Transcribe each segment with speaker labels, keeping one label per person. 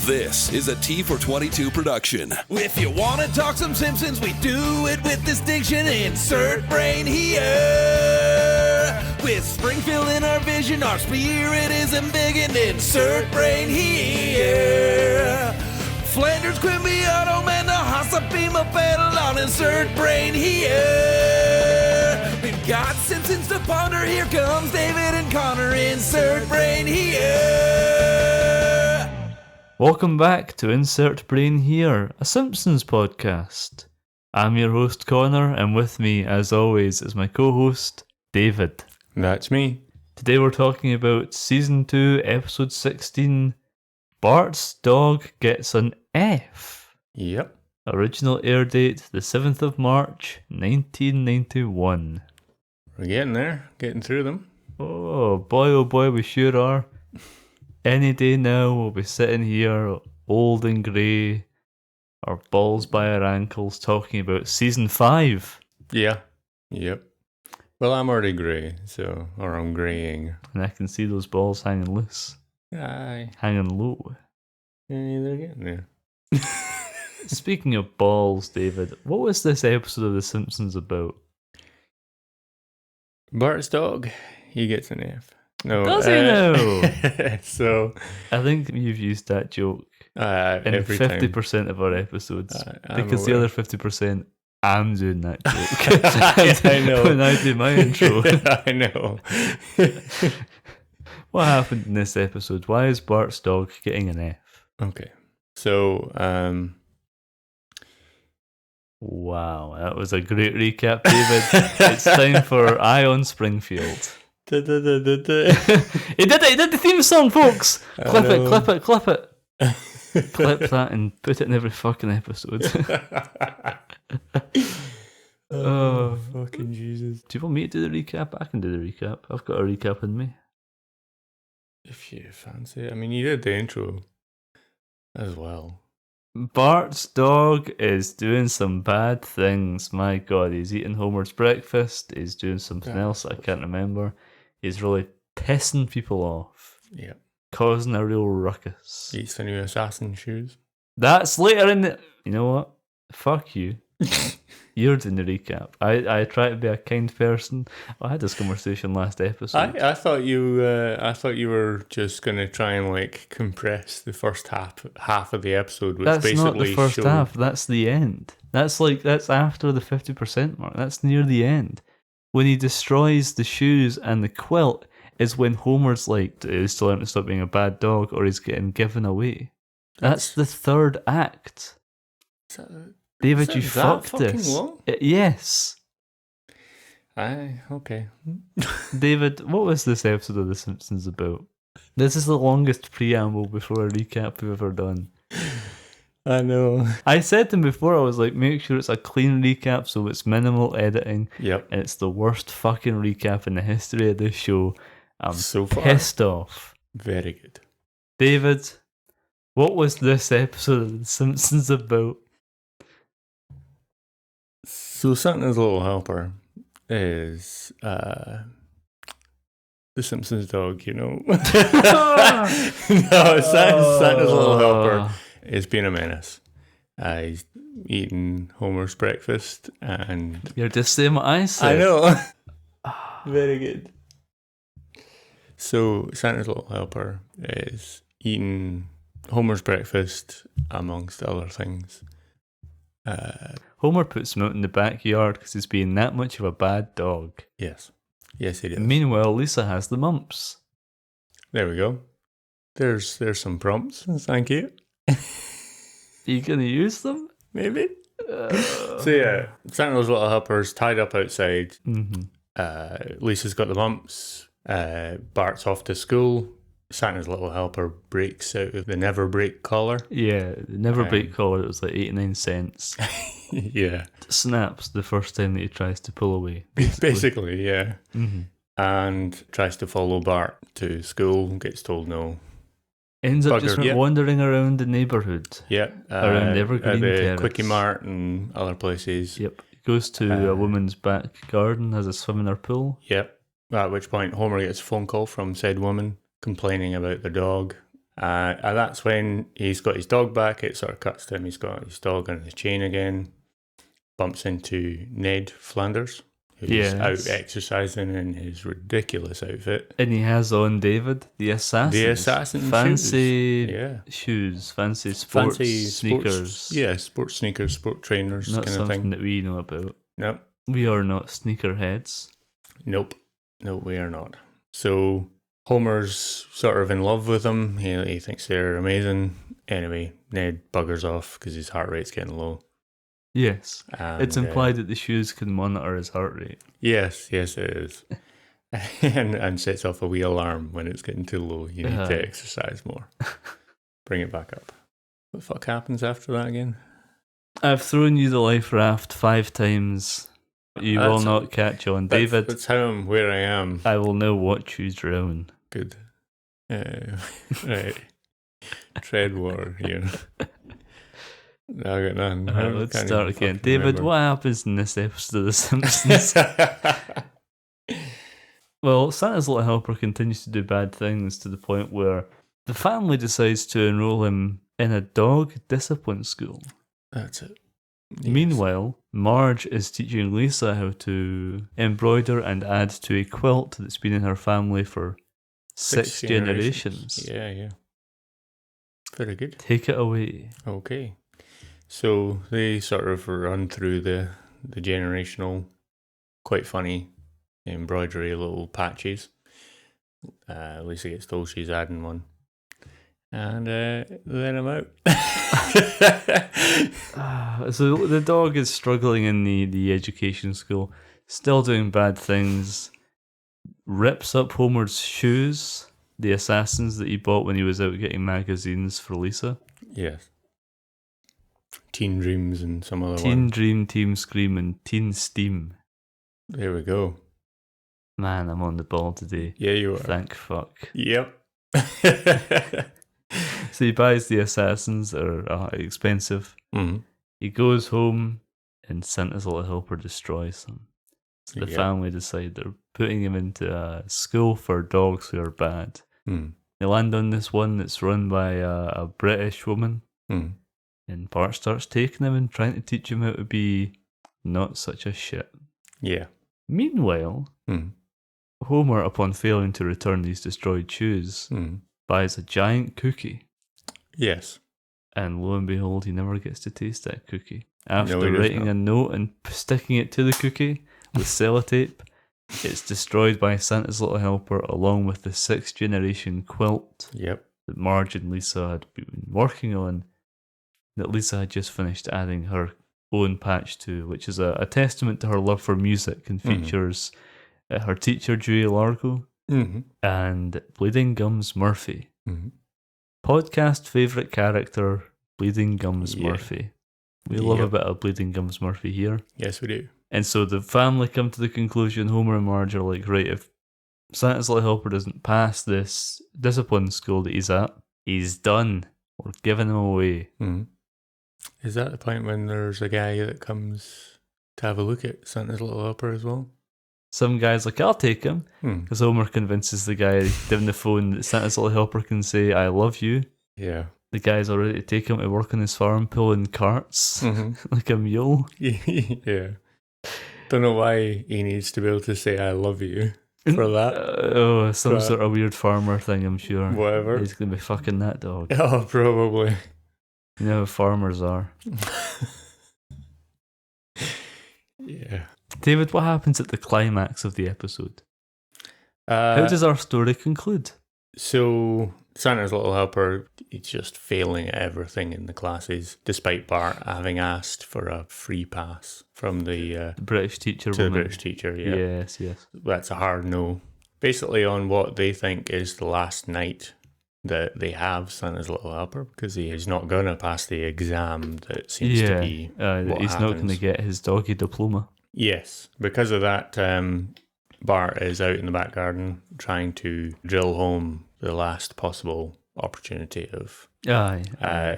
Speaker 1: This is a T422 production.
Speaker 2: If you want to talk some Simpsons, we do it with distinction. Insert brain here. With Springfield in our vision, our spirit is embiggened. Insert brain here. Flanders, Quimby, Otto, Man, the Hasapima, Pedal on. Insert brain here. We've got Simpsons to ponder. Here comes David and Connor. Insert brain here.
Speaker 3: Welcome back to Insert Brain Here, a Simpsons podcast. I'm your host Connor, and with me, as always, is my co-host David.
Speaker 4: That's me.
Speaker 3: Today we're talking about Season 2, Episode 16, Bart's Dog Gets an F.
Speaker 4: Yep.
Speaker 3: Original air date, the 7th of March, 1991.
Speaker 4: We're getting there, getting through them.
Speaker 3: Oh boy, we sure are. Any day now, we'll be sitting here, old and grey, our balls by our ankles, talking about Season 5.
Speaker 4: Yeah. Yep. Well, I'm already grey, or I'm greying.
Speaker 3: And I can see those balls hanging loose.
Speaker 4: Aye.
Speaker 3: Hanging low.
Speaker 4: Yeah, they're getting there.
Speaker 3: Speaking of balls, David, what was this episode of The Simpsons about?
Speaker 4: Bart's dog, he gets an F. No,
Speaker 3: Does he now?
Speaker 4: So
Speaker 3: I think you've used that joke in
Speaker 4: every
Speaker 3: 50%
Speaker 4: time.
Speaker 3: of our episodes.
Speaker 4: I'm
Speaker 3: Because the
Speaker 4: aware.
Speaker 3: other 50%, I'm doing that joke.
Speaker 4: I know.
Speaker 3: When I do my intro.
Speaker 4: I know.
Speaker 3: What happened in this episode? Why is Bart's dog getting an F?
Speaker 4: Okay. So,
Speaker 3: Wow, that was a great recap, David. It's time for Eye on Springfield. He did the theme song, folks! Clip it. Clip that and put it in every fucking episode.
Speaker 4: Oh, fucking Jesus.
Speaker 3: Do you want me to do the recap? I can do the recap. I've got a recap in me.
Speaker 4: If you fancy it. I mean, you did the intro as well.
Speaker 3: Bart's dog is doing some bad things. My God, he's eating Homer's breakfast. He's doing something else I can't remember. He's really pissing people off.
Speaker 4: Yeah.
Speaker 3: Causing a real ruckus.
Speaker 4: Eats the new assassin shoes.
Speaker 3: That's later in the... You know what? Fuck you. You're doing the recap. I try to be a kind person. I had this conversation last episode.
Speaker 4: I thought you were just gonna try and compress the first half of the episode, which
Speaker 3: That's
Speaker 4: basically
Speaker 3: not the first
Speaker 4: showed...
Speaker 3: half. That's the end. That's after the 50% mark. That's near the end. When he destroys the shoes and the quilt is when Homer's like, he's still learning to stop being a bad dog, or he's getting given away. That's the third act. David, you fucked this.
Speaker 4: Long?
Speaker 3: Yes.
Speaker 4: Okay.
Speaker 3: David, what was this episode of The Simpsons about? This is the longest preamble before a recap we've ever done.
Speaker 4: I know.
Speaker 3: I said to him before, I was like, make sure it's a clean recap so it's minimal editing.
Speaker 4: Yep.
Speaker 3: And it's the worst fucking recap in the history of this show. I'm
Speaker 4: so far
Speaker 3: pissed off.
Speaker 4: Very good.
Speaker 3: David, what was this episode of The Simpsons about?
Speaker 4: So Santa's Little Helper is the Simpsons dog, you know. No, Santa's Little Helper is being a menace. He's eating Homer's breakfast and...
Speaker 3: You're just saying what I said.
Speaker 4: I know. Very good. So Santa's Little Helper is eating Homer's breakfast, amongst other things.
Speaker 3: Homer puts him out in the backyard because he's being that much of a bad dog.
Speaker 4: Yes. Yes, he does.
Speaker 3: Meanwhile, Lisa has the mumps.
Speaker 4: There we go. There's some prompts. Thank you.
Speaker 3: Are you going to use them?
Speaker 4: Maybe. So yeah, Santa's Little Helper's tied up outside.
Speaker 3: Mm-hmm.
Speaker 4: Lisa's got the mumps. Bart's off to school. Santa's Little Helper breaks out of the never break collar.
Speaker 3: Yeah, the never break collar, it was like 89 cents.
Speaker 4: Yeah.
Speaker 3: Snaps the first time that he tries to pull away.
Speaker 4: Basically, yeah.
Speaker 3: Mm-hmm.
Speaker 4: And tries to follow Bart to school, gets told no.
Speaker 3: Ends up just
Speaker 4: Bugger, yeah.
Speaker 3: wandering around the neighbourhood.
Speaker 4: Yeah.
Speaker 3: Around Evergreen
Speaker 4: the
Speaker 3: Terrace.
Speaker 4: Quickie Mart and other places.
Speaker 3: Yep. Goes to a woman's back garden, has a swim in her pool.
Speaker 4: Yep. At which point Homer gets a phone call from said woman complaining about the dog And that's when he's got his dog back. It sort of cuts to him. He's got his dog on the chain again. Bumps into Ned Flanders, who's out exercising in his ridiculous outfit.
Speaker 3: And he has on David, the assassin.
Speaker 4: The assassin
Speaker 3: fancy
Speaker 4: shoes.
Speaker 3: Fancy sports sneakers.
Speaker 4: Sports sneakers, sport trainers,
Speaker 3: Not
Speaker 4: kind of thing.
Speaker 3: something that we know about.
Speaker 4: Nope.
Speaker 3: We are not sneakerheads.
Speaker 4: Nope. No, we are not. So Homer's sort of in love with them. He thinks they're amazing. Anyway, Ned buggers off because his heart rate's getting low.
Speaker 3: Yes.
Speaker 4: And,
Speaker 3: it's implied that the shoes can monitor his heart rate.
Speaker 4: Yes, it is. and sets off a wee alarm when it's getting too low. You need to exercise more. Bring it back up. What the fuck happens after that again?
Speaker 3: I've thrown you the life raft 5 times. You will not catch on. David.
Speaker 4: That's how I'm where I am.
Speaker 3: I will now watch you drown.
Speaker 4: Good. Right. Tread water here. No, I got nothing.
Speaker 3: Right, let's start again. David, what happens in this episode of The Simpsons? Well, Santa's little helper continues to do bad things to the point where the family decides to enroll him in a dog discipline school.
Speaker 4: That's it. Yes.
Speaker 3: Meanwhile, Marge is teaching Lisa how to embroider and add to a quilt that's been in her family for 6 generations.
Speaker 4: Yeah. Very good.
Speaker 3: Take it away.
Speaker 4: Okay. So they sort of run through the generational, quite funny embroidery little patches. Lisa gets told she's adding one. And then I'm out.
Speaker 3: So the dog is struggling in the education school, still doing bad things, rips up Homer's shoes, the assassins that he bought when he was out getting magazines for Lisa.
Speaker 4: Yes. Teen Dreams and some other one.
Speaker 3: Teen Dream, Team Scream, and Teen Steam.
Speaker 4: There we go.
Speaker 3: Man, I'm on the ball today.
Speaker 4: Yeah, you are.
Speaker 3: Thank fuck.
Speaker 4: Yep.
Speaker 3: So he buys the assassins that are expensive.
Speaker 4: Mm-hmm.
Speaker 3: He goes home and Santa's little helper destroys them. So the family decide they're putting him into a school for dogs who are bad.
Speaker 4: Mm.
Speaker 3: They land on this one that's run by a British woman.
Speaker 4: Mm.
Speaker 3: And Bart starts taking him and trying to teach him how to be not such a shit.
Speaker 4: Yeah.
Speaker 3: Meanwhile, Homer, upon failing to return these destroyed shoes, buys a giant cookie.
Speaker 4: Yes.
Speaker 3: And lo and behold, he never gets to taste that cookie. After
Speaker 4: No,
Speaker 3: writing a note and sticking it to the cookie with sellotape, it's destroyed by Santa's little helper along with the 6th generation quilt that Marge and Lisa had been working on, that Lisa had just finished adding her own patch to, which is a testament to her love for music and features her teacher Dewey Largo and Bleeding Gums Murphy. Podcast favourite character, Bleeding Gums Murphy. We love a bit of Bleeding Gums Murphy here.
Speaker 4: Yes, we do.
Speaker 3: And so the family come to the conclusion, Homer and Marge are like, right, if Santa's little helper doesn't pass this discipline school that he's at, he's done. We're giving him away.
Speaker 4: Is that the point when there's a guy that comes to have a look at Santa's little helper as well?
Speaker 3: Some guy's like, I'll take him. Because Homer convinces the guy down the phone that Santa's little helper can say, I love you.
Speaker 4: Yeah.
Speaker 3: The guy's already to take him to work on his farm, pulling carts like a mule.
Speaker 4: Yeah. Don't know why he needs to be able to say I love you for that.
Speaker 3: Some sort of weird farmer thing, I'm sure.
Speaker 4: Whatever.
Speaker 3: He's going to be fucking that dog.
Speaker 4: Oh, probably.
Speaker 3: You know how farmers are.
Speaker 4: Yeah.
Speaker 3: David, what happens at the climax of the episode? How does our story conclude?
Speaker 4: So, Santa's little helper, he's just failing at everything in the classes, despite Bart having asked for a free pass from the
Speaker 3: British teacher.
Speaker 4: To the British teacher, yeah.
Speaker 3: Yes.
Speaker 4: That's a hard no. Basically on what they think is the last night that they have Santa's little helper, because he is not going to pass the exam that seems to be
Speaker 3: he's not going to get his doggy diploma.
Speaker 4: Yes, because of that, Bart is out in the back garden trying to drill home the last possible opportunity of...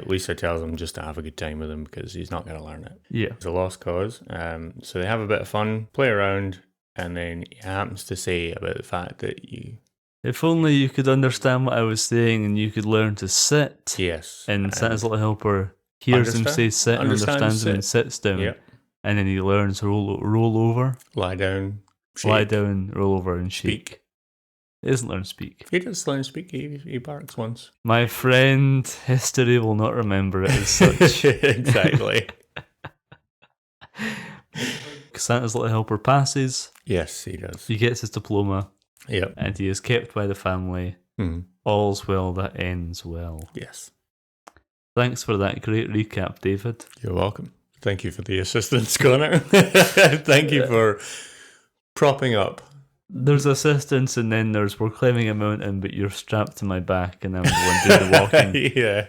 Speaker 4: Lisa tells him just to have a good time with him because he's not going to learn it.
Speaker 3: Yeah.
Speaker 4: It's a lost cause. So they have a bit of fun, play around, and then he happens to say about the fact that you
Speaker 3: If only you could understand what I was saying and you could learn to sit.
Speaker 4: Yes.
Speaker 3: And Santa's little helper hears him say sit and understands him and sits down.
Speaker 4: Yep.
Speaker 3: And then he learns roll over.
Speaker 4: Lie down. Shake.
Speaker 3: Lie down, roll over, and shake.
Speaker 4: Speak.
Speaker 3: He doesn't learn speak.
Speaker 4: He does learn speak. He barks once.
Speaker 3: My friend, history will not remember it as such.
Speaker 4: Exactly.
Speaker 3: Santa's little helper passes.
Speaker 4: Yes, he does.
Speaker 3: He gets his diploma.
Speaker 4: Yep.
Speaker 3: And he is kept by the family.
Speaker 4: Mm.
Speaker 3: All's well that ends well.
Speaker 4: Yes.
Speaker 3: Thanks for that great recap, David.
Speaker 4: You're welcome. Thank you for the assistance, Connor. Thank you for propping up.
Speaker 3: There's assistance, and then there's we're climbing a mountain, but you're strapped to my back, and I'm the one doing the walking.
Speaker 4: Yeah.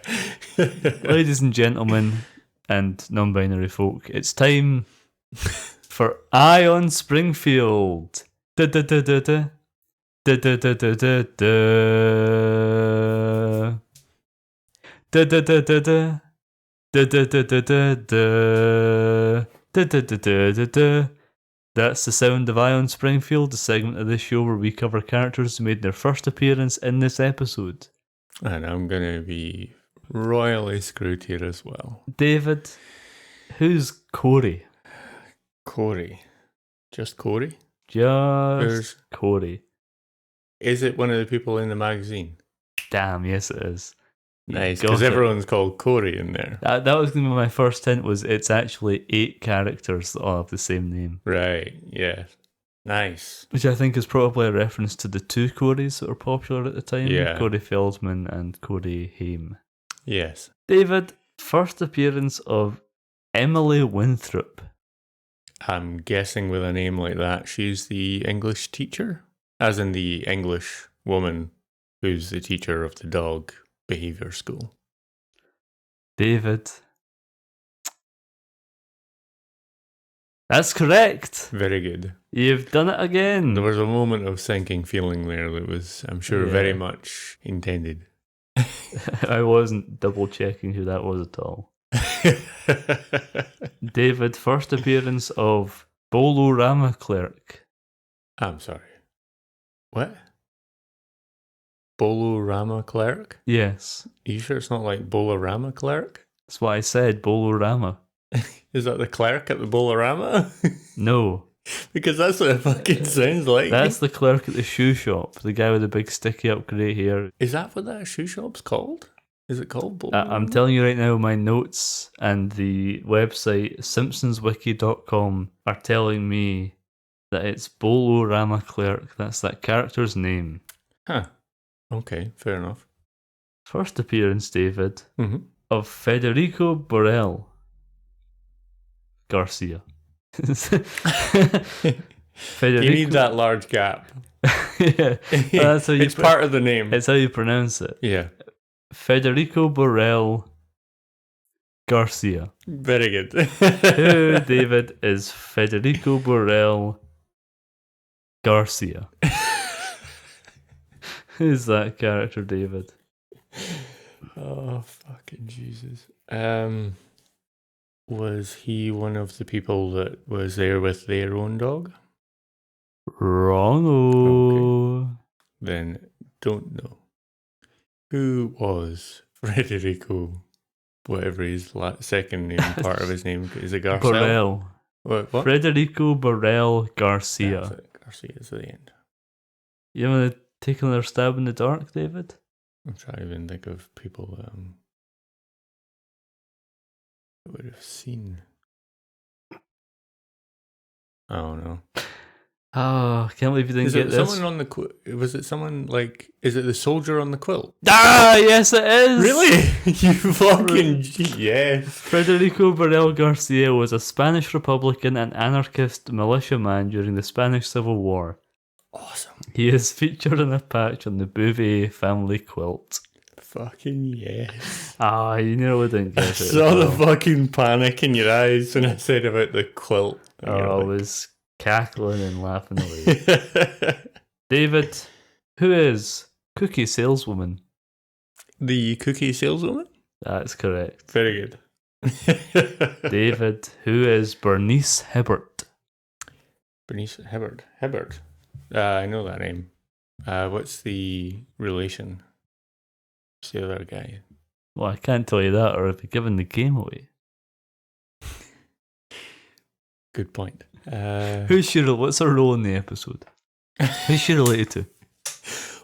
Speaker 3: Ladies and gentlemen, and non-binary folk, it's time for Eye on Springfield. Da da da da da da da da da da da da da da da da. Da da da da da da da da da da da da. That's the sound of Eye on Springfield, the segment of this show where we cover characters who made their first appearance in this episode.
Speaker 4: And I'm going to be royally screwed here as well.
Speaker 3: David, who's Corey?
Speaker 4: Corey. Just Corey?
Speaker 3: Just Corey.
Speaker 4: Is it one of the people in the magazine?
Speaker 3: Damn, yes it is.
Speaker 4: Nice, because everyone's called Corey in there.
Speaker 3: That was going to be my first hint, was it's actually 8 characters that all have the same name.
Speaker 4: Right, yeah. Nice.
Speaker 3: Which I think is probably a reference to the 2 Coreys that were popular at the time.
Speaker 4: Yeah.
Speaker 3: Corey Feldman and Corey Haim.
Speaker 4: Yes.
Speaker 3: David, first appearance of Emily Winthrop.
Speaker 4: I'm guessing with a name like that, she's the English teacher? As in the English woman who's the teacher of the dog behavior school.
Speaker 3: David. That's correct.
Speaker 4: Very good.
Speaker 3: You've done it again.
Speaker 4: There was a moment of sinking feeling there that was, I'm sure, very much intended.
Speaker 3: I wasn't double checking who that was at all. David, first appearance of Bolorama Clerk.
Speaker 4: I'm sorry. What? Bolorama Clerk?
Speaker 3: Yes.
Speaker 4: Are you sure it's not like Bolorama Clerk?
Speaker 3: That's what I said, Bolorama.
Speaker 4: Is that the clerk at the Bolorama?
Speaker 3: No.
Speaker 4: Because that's what it fucking sounds like.
Speaker 3: That's the clerk at the shoe shop, the guy with the big sticky up grey hair.
Speaker 4: Is that what that shoe shop's called? Is it called Bolorama?
Speaker 3: I'm telling you right now, my notes and the website simpsonswiki.com are telling me that it's Bolorama Clerk. That's that character's name.
Speaker 4: Huh. Okay, fair enough.
Speaker 3: First appearance, David,
Speaker 4: Mm-hmm.
Speaker 3: of Federico Borel Garcia. Federico.
Speaker 4: You need that large gap.
Speaker 3: Yeah, that's how you
Speaker 4: it's part of the name.
Speaker 3: It's how you pronounce it.
Speaker 4: Yeah.
Speaker 3: Federico Borel Garcia.
Speaker 4: Very good.
Speaker 3: Who, David, is Federico Borel Garcia? Who's that character, David?
Speaker 4: Oh, fucking Jesus. Was he one of the people that was there with their own dog?
Speaker 3: Wrong.
Speaker 4: Then don't know. Who was Federico? Whatever his second name, part of his name, is it Garcia?
Speaker 3: Borel.
Speaker 4: What?
Speaker 3: Federico Borel Garcia.
Speaker 4: That's it. Garcia's at the end.
Speaker 3: You want to take another stab in the dark, David?
Speaker 4: I'm trying to even think of people that would have seen. I don't know.
Speaker 3: Oh, can't believe you didn't
Speaker 4: Is
Speaker 3: get
Speaker 4: it
Speaker 3: this.
Speaker 4: someone on the was it someone like, is it the soldier on the quilt?
Speaker 3: Ah, yes it is!
Speaker 4: Really? You fucking yes.
Speaker 3: Federico Borel Garcia was a Spanish Republican and anarchist militiaman during the Spanish Civil War.
Speaker 4: Awesome.
Speaker 3: He is featured in a patch on the Bouvet family quilt.
Speaker 4: Fucking yes.
Speaker 3: Ah, you nearly didn't
Speaker 4: I
Speaker 3: get it.
Speaker 4: saw the fucking panic in your eyes when I said about the quilt.
Speaker 3: Oh, I was cackling and laughing away. David, who is Cookie Saleswoman?
Speaker 4: The cookie saleswoman?
Speaker 3: That's correct.
Speaker 4: Very good.
Speaker 3: David, who is Bernice Hibbert?
Speaker 4: Bernice Hibbert. I know that name. What's the relation to the other guy?
Speaker 3: Well, I can't tell you that, or I'd be giving the game away.
Speaker 4: Good point.
Speaker 3: What's her role in the episode? Who's she related to?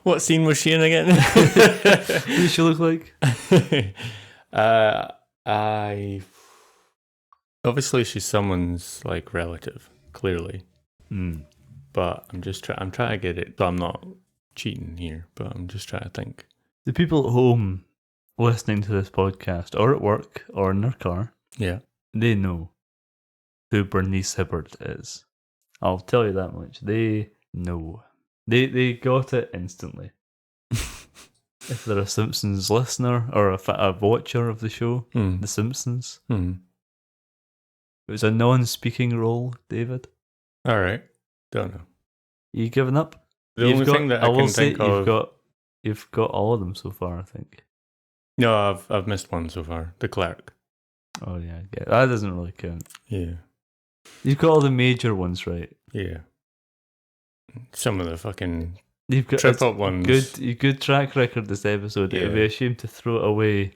Speaker 4: What scene was she in again?
Speaker 3: Who does she look like?
Speaker 4: I obviously she's someone's like relative, clearly. But I'm trying to get it. So I'm not cheating here, but I'm just trying to think.
Speaker 3: The people at home listening to this podcast, or at work, or in their car,
Speaker 4: Yeah.
Speaker 3: they know who Bernice Hibbert is. I'll tell you that much. They know. They got it instantly. If they're a Simpsons listener or a watcher of the show, The Simpsons. It was a non-speaking role, David.
Speaker 4: All right. Don't know.
Speaker 3: You giving up?
Speaker 4: The only thing that I can think of.
Speaker 3: You've got all of them so far, I think.
Speaker 4: No, I've missed one so far. The clerk.
Speaker 3: Oh yeah, that doesn't really count.
Speaker 4: Yeah.
Speaker 3: You've got all the major ones right.
Speaker 4: Yeah. Some of the fucking
Speaker 3: You've got
Speaker 4: trip up ones.
Speaker 3: Good track record this episode.
Speaker 4: Yeah.
Speaker 3: It'd be a shame to throw it away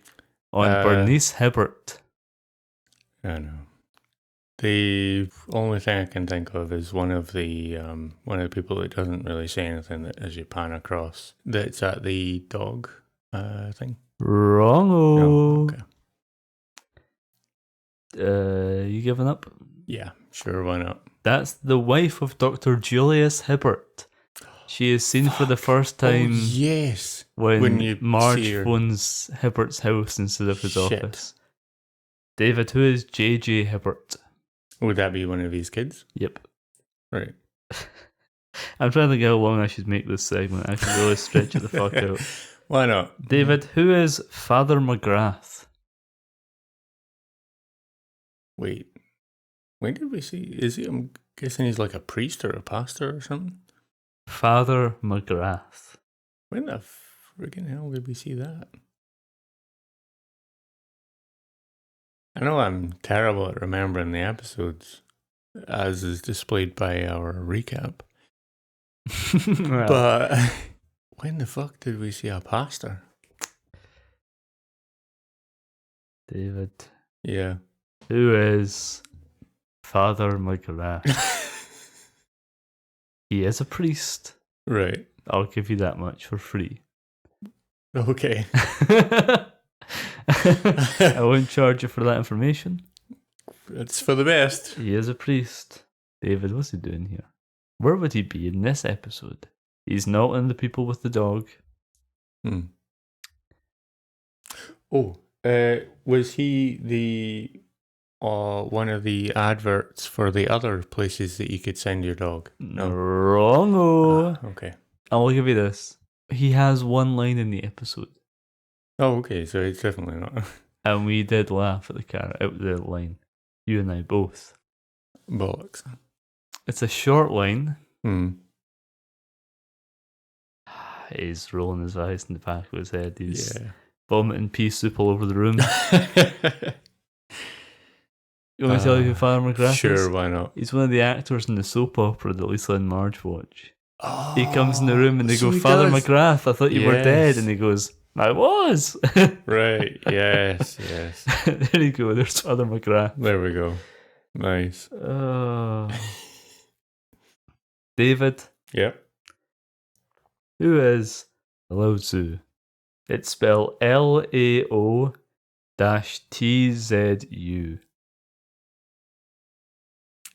Speaker 3: on Bernice Hibbert.
Speaker 4: I know. The only thing I can think of is one of the people that doesn't really say anything that as you pan across. That's at the dog thing.
Speaker 3: Wrong.
Speaker 4: No, okay.
Speaker 3: You giving up?
Speaker 4: Yeah, sure, why not?
Speaker 3: That's the wife of Dr. Julius Hibbert. She is seen for the first time.
Speaker 4: Oh, yes.
Speaker 3: When
Speaker 4: you
Speaker 3: Marge
Speaker 4: see her.
Speaker 3: phones Hibbert's house instead of his
Speaker 4: Shit.
Speaker 3: office. David, who is J.J. Hibbert?
Speaker 4: Would that be one of his kids?
Speaker 3: Yep.
Speaker 4: Right.
Speaker 3: I'm trying to think how long I should make this segment. I should really stretch it the fuck out.
Speaker 4: Why not?
Speaker 3: David, who is Father McGrath?
Speaker 4: Wait. When did we see? Is he? I'm guessing he's like a priest or a pastor or something.
Speaker 3: Father McGrath.
Speaker 4: When the friggin' hell did we see that? I know I'm terrible at remembering the episodes, as is displayed by our recap.
Speaker 3: Well,
Speaker 4: But when the fuck did we see a pastor?
Speaker 3: David,
Speaker 4: Yeah.
Speaker 3: who is Father McGrath? He is a priest.
Speaker 4: Right.
Speaker 3: I'll give you that much for free.
Speaker 4: Okay.
Speaker 3: I won't charge you for that information.
Speaker 4: It's for the best.
Speaker 3: He is a priest. David, what's he doing here? Where would he be in this episode? He's not in The People with the Dog.
Speaker 4: Oh, was he the one of the adverts for the other places that you could send your dog? No.
Speaker 3: Wrong.
Speaker 4: Okay.
Speaker 3: I'll give you this. He has one line in the episode.
Speaker 4: Oh, okay. So it's definitely not.
Speaker 3: And we did laugh at the line. You and I both.
Speaker 4: Bollocks.
Speaker 3: It's a short line. He's rolling his eyes in the back of his head. He's vomiting pea soup all over the room. You want me to tell you who Father McGrath is?
Speaker 4: Sure, why not?
Speaker 3: He's one of the actors in the soap opera that Lisa and Marge watch.
Speaker 4: Oh,
Speaker 3: He comes in the room and they
Speaker 4: so
Speaker 3: go,
Speaker 4: he
Speaker 3: Father
Speaker 4: does.
Speaker 3: McGrath, I thought you were dead.
Speaker 4: Yes.
Speaker 3: And he goes, I was.
Speaker 4: Right. Yes. Yes.
Speaker 3: There you go. There's Father McGrath.
Speaker 4: There we go. Nice.
Speaker 3: David,
Speaker 4: Yep.
Speaker 3: who is Lao Tzu? It's spelled LAO-TZU.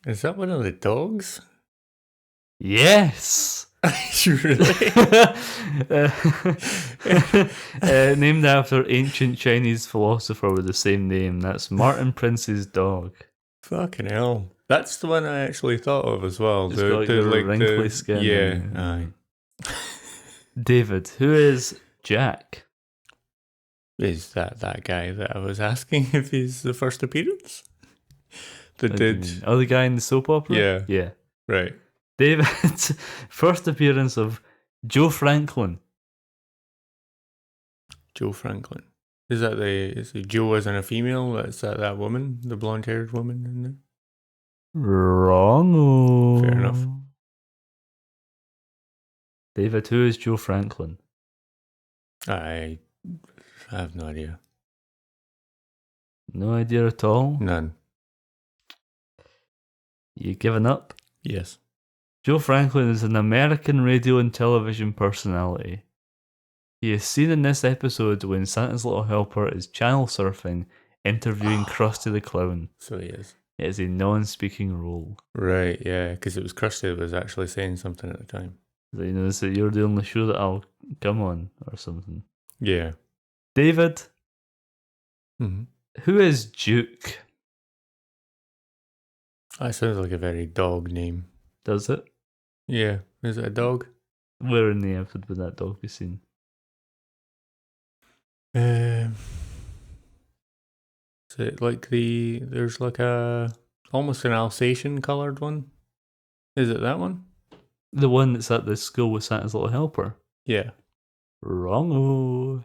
Speaker 4: Is that one of the dogs?
Speaker 3: Yes.
Speaker 4: You really?
Speaker 3: Named after ancient Chinese philosopher with the same name. That's Martin Prince's dog.
Speaker 4: Fucking hell. That's the one I actually thought of as well.
Speaker 3: It's got like the wrinkly skin.
Speaker 4: Yeah.
Speaker 3: and-
Speaker 4: Aye.
Speaker 3: David, who is Jack?
Speaker 4: Is that guy that I was asking if he's the first appearance? That
Speaker 3: What do you
Speaker 4: did.
Speaker 3: mean? Oh, the guy in the soap opera?
Speaker 4: Yeah.
Speaker 3: Yeah.
Speaker 4: Right.
Speaker 3: David's first appearance of Joe Franklin.
Speaker 4: Joe Franklin. Is it Joe as in a female? Is that woman? The blonde haired woman in there?
Speaker 3: Wrong.
Speaker 4: Fair enough.
Speaker 3: David, who is Joe Franklin?
Speaker 4: I have no idea.
Speaker 3: No idea at all?
Speaker 4: None.
Speaker 3: You giving up?
Speaker 4: Yes.
Speaker 3: Joe Franklin is an American radio and television personality. He is seen in this episode when Santa's Little Helper is channel surfing, interviewing Krusty the Clown.
Speaker 4: So he is.
Speaker 3: It is a non-speaking role.
Speaker 4: Right, yeah, because it was Krusty that was actually saying something at the time.
Speaker 3: You know, so you're the only show that I'll come on, or something.
Speaker 4: Yeah.
Speaker 3: David,
Speaker 4: Mm-hmm.
Speaker 3: who is Duke?
Speaker 4: That sounds like a very dog name.
Speaker 3: Does it?
Speaker 4: Yeah. Is it a dog?
Speaker 3: Where in the episode would that dog be seen?
Speaker 4: Is it like there's like almost an Alsatian coloured one? Is it that one?
Speaker 3: The one that's at the school with Santa's Little Helper?
Speaker 4: Yeah.
Speaker 3: Wrong-o.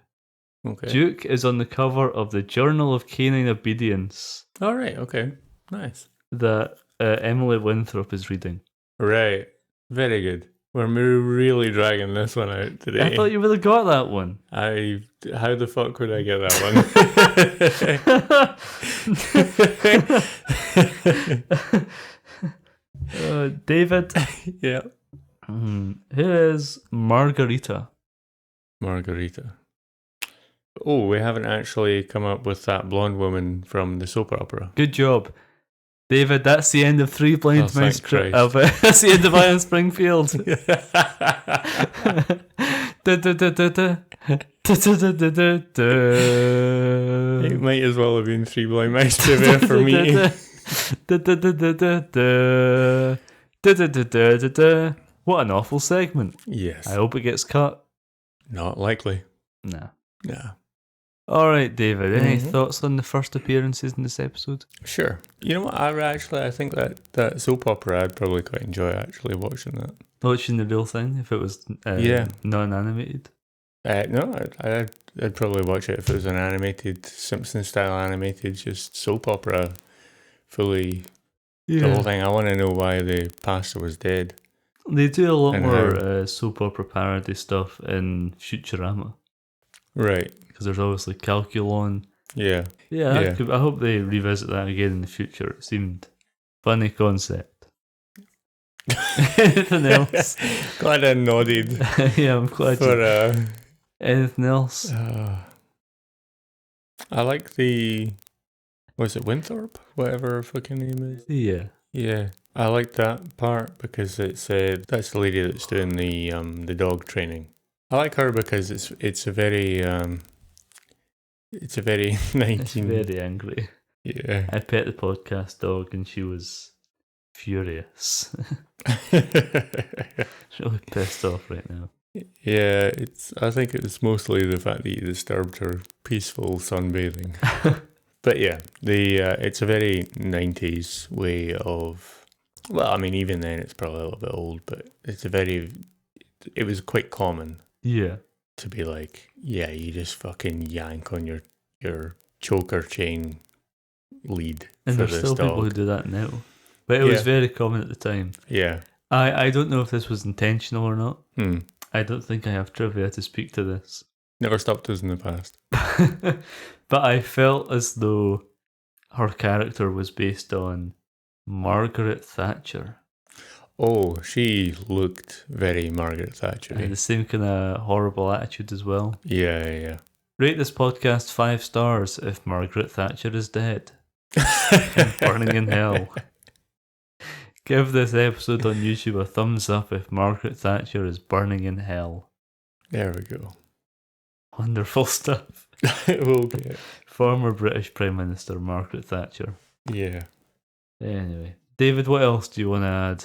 Speaker 4: Okay.
Speaker 3: Duke is on the cover of the Journal of Canine Obedience
Speaker 4: All right, okay. Nice.
Speaker 3: that Emily Winthrop is reading.
Speaker 4: Right. Very good. We're really dragging this one out today.
Speaker 3: I thought you would have got that one.
Speaker 4: How the fuck would I get that one?
Speaker 3: David,
Speaker 4: Yeah.
Speaker 3: who is Margarita?
Speaker 4: Margarita. Oh, we haven't actually come up with that blonde woman from the soap opera.
Speaker 3: Good job. David, that's the end of Three Blind
Speaker 4: Oh,
Speaker 3: Mice.
Speaker 4: thank Christ.
Speaker 3: That's the end of Iron Springfield.
Speaker 4: It might as well have been Three Blind Mice trivia for me.
Speaker 3: What an awful segment.
Speaker 4: Yes.
Speaker 3: I hope it gets cut.
Speaker 4: Not likely.
Speaker 3: Nah.
Speaker 4: Nah.
Speaker 3: Alright, David, any
Speaker 4: Mhm.
Speaker 3: thoughts on the first appearances in this episode?
Speaker 4: Sure. You know what? I think that soap opera I'd probably quite enjoy actually watching that.
Speaker 3: Watching the real thing, if it was
Speaker 4: Yeah.
Speaker 3: non-animated?
Speaker 4: No, I'd probably watch it if it was an animated, Simpsons style animated, just soap opera, fully the whole thing. I want to know why the pastor was dead.
Speaker 3: They do a lot
Speaker 4: And
Speaker 3: more soap opera parody stuff in Futurama,
Speaker 4: Right.
Speaker 3: because there's obviously Calculon.
Speaker 4: Yeah.
Speaker 3: Yeah,
Speaker 4: Yeah.
Speaker 3: I hope they revisit that again in the future. It seemed funny concept. Anything else?
Speaker 4: Glad I nodded
Speaker 3: Yeah, I'm glad.
Speaker 4: for
Speaker 3: Anything else?
Speaker 4: I like was it Winthrop? Whatever her fucking name is.
Speaker 3: Yeah.
Speaker 4: Yeah. I like that part because it's that's the lady that's doing the dog training. I like her because it's a very 19
Speaker 3: It's very angry.
Speaker 4: yeah.
Speaker 3: I pet the podcast dog and she was furious. She's really pissed off right now.
Speaker 4: Yeah, I think it's mostly the fact that you disturbed her peaceful sunbathing. But yeah, it's a very 90s way of, well, I mean, even then it's probably a little bit old, but it was quite common
Speaker 3: Yeah.
Speaker 4: to be like, yeah, you just fucking yank on your choker chain lead
Speaker 3: And
Speaker 4: for
Speaker 3: there's
Speaker 4: this
Speaker 3: still
Speaker 4: dog.
Speaker 3: people who do that now. But it was
Speaker 4: Yeah.
Speaker 3: very common at the time.
Speaker 4: Yeah.
Speaker 3: I don't know if this was intentional or not.
Speaker 4: Hmm.
Speaker 3: I don't think I have trivia to speak to this.
Speaker 4: Never stopped us in the past.
Speaker 3: But I felt as though her character was based on Margaret Thatcher.
Speaker 4: Oh, she looked very Margaret Thatcher.
Speaker 3: And the same kind of horrible attitude as well.
Speaker 4: Yeah.
Speaker 3: Rate this podcast 5 stars if Margaret Thatcher is dead and burning in hell. Give this episode on YouTube a thumbs up if Margaret Thatcher is burning in hell.
Speaker 4: There we go.
Speaker 3: Wonderful stuff.
Speaker 4: Okay.
Speaker 3: Former British Prime Minister Margaret Thatcher.
Speaker 4: Yeah.
Speaker 3: Anyway, David, what else do you want to add?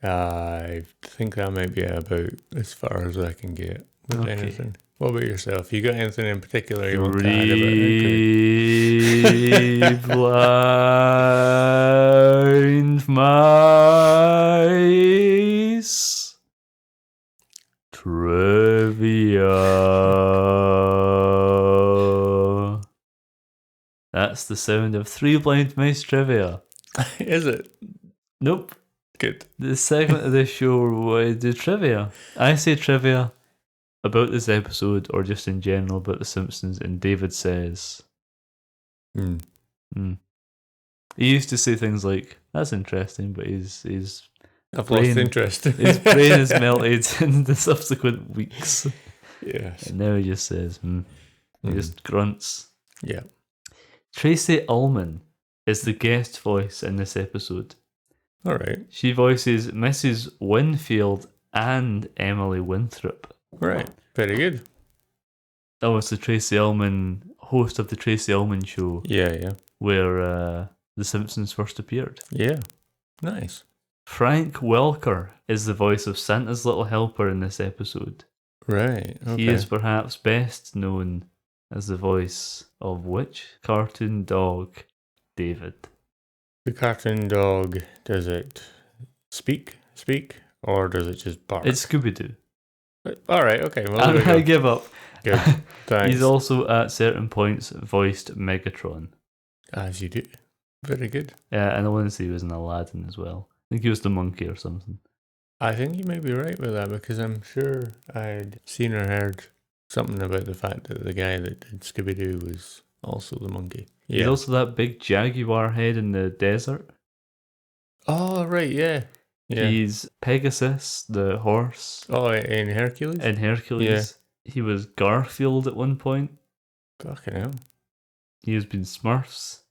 Speaker 4: I think that might be about as far as I can get with
Speaker 3: Okay.
Speaker 4: anything. What about yourself? You got anything in particular you want to add about it?
Speaker 3: Three blind mice trivia. That's the sound of Three Blind Mice trivia.
Speaker 4: Is it?
Speaker 3: Nope.
Speaker 4: Good.
Speaker 3: The segment of this show where we do trivia. I say trivia about this episode or just in general about The Simpsons, and David says,
Speaker 4: Mm.
Speaker 3: He used to say things like, "That's interesting," but
Speaker 4: I've
Speaker 3: brain-
Speaker 4: lost interest.
Speaker 3: his brain is melted in the subsequent weeks.
Speaker 4: Yes.
Speaker 3: And now he just says, He just grunts.
Speaker 4: Yeah.
Speaker 3: Tracy Ullman is the guest voice in this episode.
Speaker 4: All right.
Speaker 3: She voices Mrs. Winfield and Emily Winthrop.
Speaker 4: Right. Very good.
Speaker 3: Oh, it's the Tracy Ullman, host of the Tracy Ullman Show,
Speaker 4: Yeah.
Speaker 3: where The Simpsons first appeared.
Speaker 4: Yeah. Nice.
Speaker 3: Frank Welker is the voice of Santa's little helper in this episode.
Speaker 4: Right. Okay.
Speaker 3: He is perhaps best known as the voice of which cartoon dog, David?
Speaker 4: The cartoon dog, does it speak, or does it just bark?
Speaker 3: It's Scooby-Doo.
Speaker 4: All right. Okay. Well, there we
Speaker 3: I
Speaker 4: go.
Speaker 3: give up.
Speaker 4: Good. Thanks.
Speaker 3: He's also at certain points voiced Megatron.
Speaker 4: As you do. Very good.
Speaker 3: Yeah, and I want to say he was in Aladdin as well. I think he was the monkey or something.
Speaker 4: I think you may be right with that because I'm sure I'd seen or heard something about the fact that the guy that did Scooby-Doo was also the monkey.
Speaker 3: He's
Speaker 4: Yeah.
Speaker 3: also that big jaguar head in the desert.
Speaker 4: Oh, right. Yeah. Yeah.
Speaker 3: He's Pegasus, the horse,
Speaker 4: Oh, in Hercules?
Speaker 3: in Hercules. He was Garfield at one point.
Speaker 4: Fucking hell.
Speaker 3: He has been Smurfs.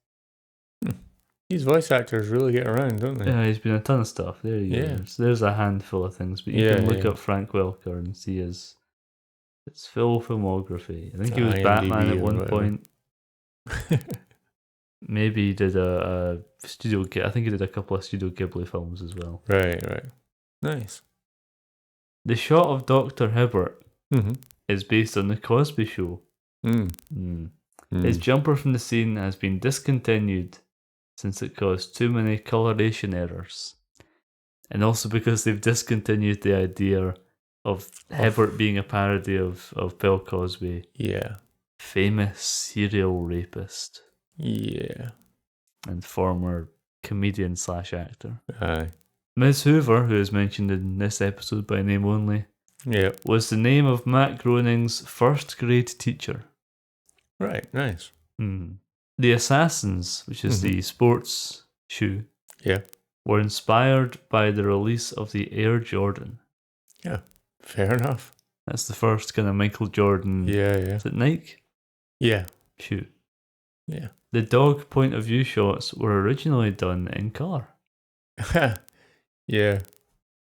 Speaker 4: These voice actors really get around, don't they?
Speaker 3: Yeah, he's been a ton of stuff. There you
Speaker 4: Yeah.
Speaker 3: go. So there's a handful of things, but you
Speaker 4: Yeah,
Speaker 3: can look
Speaker 4: yeah.
Speaker 3: up Frank Welker and see his full filmography. I think he was
Speaker 4: IMDb
Speaker 3: Batman at
Speaker 4: or
Speaker 3: one
Speaker 4: whatever.
Speaker 3: point. Maybe he did a studio. I think he did a couple of Studio Ghibli films as well.
Speaker 4: Right. Nice.
Speaker 3: The shot of Dr. Hibbert
Speaker 4: Mm-hmm.
Speaker 3: is based on The Cosby Show. His jumper from the scene has been discontinued since it caused too many coloration errors. And also because they've discontinued the idea of Hibbert being a parody of Bill Cosby,
Speaker 4: Yeah.
Speaker 3: famous serial rapist
Speaker 4: Yeah.
Speaker 3: and former comedian / actor.
Speaker 4: Aye.
Speaker 3: Ms. Hoover, who is mentioned in this episode by name only,
Speaker 4: Yeah.
Speaker 3: was the name of Matt Groening's first grade teacher.
Speaker 4: Right. Nice.
Speaker 3: The Assassins, which is the sports shoe,
Speaker 4: Yeah.
Speaker 3: were inspired by the release of the Air Jordan.
Speaker 4: Yeah. Fair enough.
Speaker 3: That's the first kind of Michael Jordan.
Speaker 4: Yeah.
Speaker 3: Is it Nike?
Speaker 4: Yeah.
Speaker 3: Shoe.
Speaker 4: Yeah.
Speaker 3: The dog point of view shots were originally done in colour.
Speaker 4: Yeah.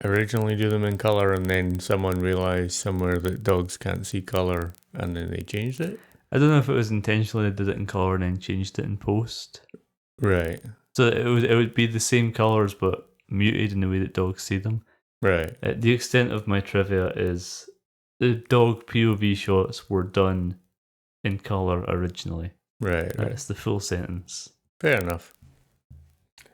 Speaker 4: Originally do them in colour and then someone realised somewhere that dogs can't see colour and then they changed it.
Speaker 3: I don't know if it was intentionally they did it in colour and then changed it in post.
Speaker 4: Right.
Speaker 3: So it would be the same colours but muted in the way that dogs see them.
Speaker 4: Right.
Speaker 3: The extent of my trivia is the dog POV shots were done in colour originally.
Speaker 4: Right.
Speaker 3: That's the full sentence.
Speaker 4: Fair enough.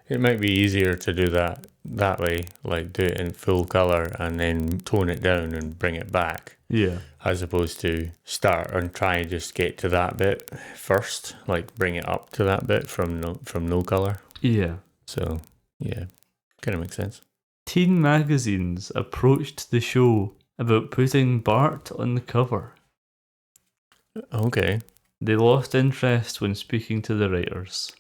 Speaker 4: It might be easier to do that way, like do it in full colour and then tone it down and bring it back,
Speaker 3: Yeah.
Speaker 4: as opposed to start and try and just get to that bit first, like bring it up to that bit from no colour.
Speaker 3: Yeah.
Speaker 4: So yeah, kind of makes sense.
Speaker 3: Teen magazines approached the show about putting Bart on the cover.
Speaker 4: Okay.
Speaker 3: They lost interest when speaking to the writers.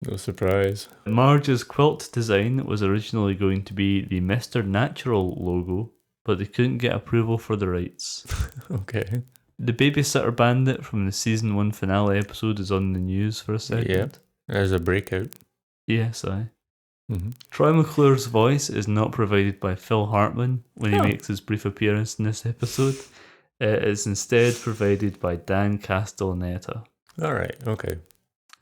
Speaker 4: No surprise.
Speaker 3: Marge's quilt design was originally going to be the Mr. Natural logo, but they couldn't get approval for the rights.
Speaker 4: Okay.
Speaker 3: The Babysitter Bandit from the season 1 finale episode is on the news for a second.
Speaker 4: Yeah. There's a breakout.
Speaker 3: Yes, aye.
Speaker 4: Mm-hmm.
Speaker 3: Troy McClure's voice is not provided by Phil Hartman when he
Speaker 4: Oh.
Speaker 3: makes his brief appearance in this episode. It is instead provided by Dan Castellaneta.
Speaker 4: All right. Okay.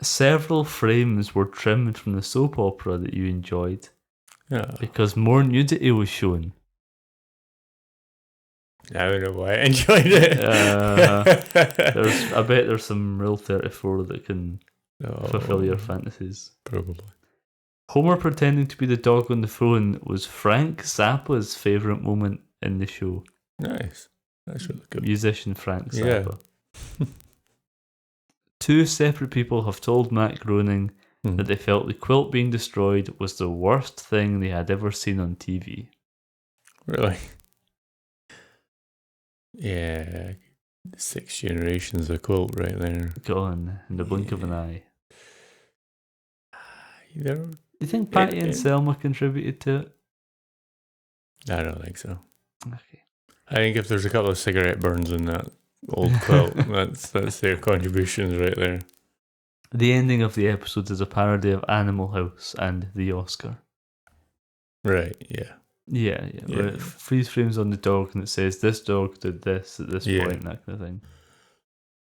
Speaker 3: Several frames were trimmed from the soap opera that you enjoyed
Speaker 4: Yeah.
Speaker 3: because more nudity was shown.
Speaker 4: I don't know why I enjoyed it.
Speaker 3: I bet there's some Rule 34 that can
Speaker 4: Oh,
Speaker 3: fulfill your fantasies.
Speaker 4: probably.
Speaker 3: Homer pretending to be the dog on the phone was Frank Zappa's favourite moment in the show.
Speaker 4: Nice. That's really good.
Speaker 3: Musician Frank
Speaker 4: Yeah.
Speaker 3: Zappa. Two separate people have told Matt Groening that they felt the quilt being destroyed was the worst thing they had ever seen on TV.
Speaker 4: Really? Yeah. 6 generations of quilt right there.
Speaker 3: Gone in the blink of an eye.
Speaker 4: There,
Speaker 3: Do you think Patty and Selma contributed to it?
Speaker 4: I don't think so.
Speaker 3: Okay.
Speaker 4: I think if there's a couple of cigarette burns in that old quilt, that's their contributions right there.
Speaker 3: The ending of the episode is a parody of Animal House and The Oscar.
Speaker 4: Right, yeah.
Speaker 3: Yeah. Where it freeze frames on the dog and it says, this dog did this at this point, that kind of thing.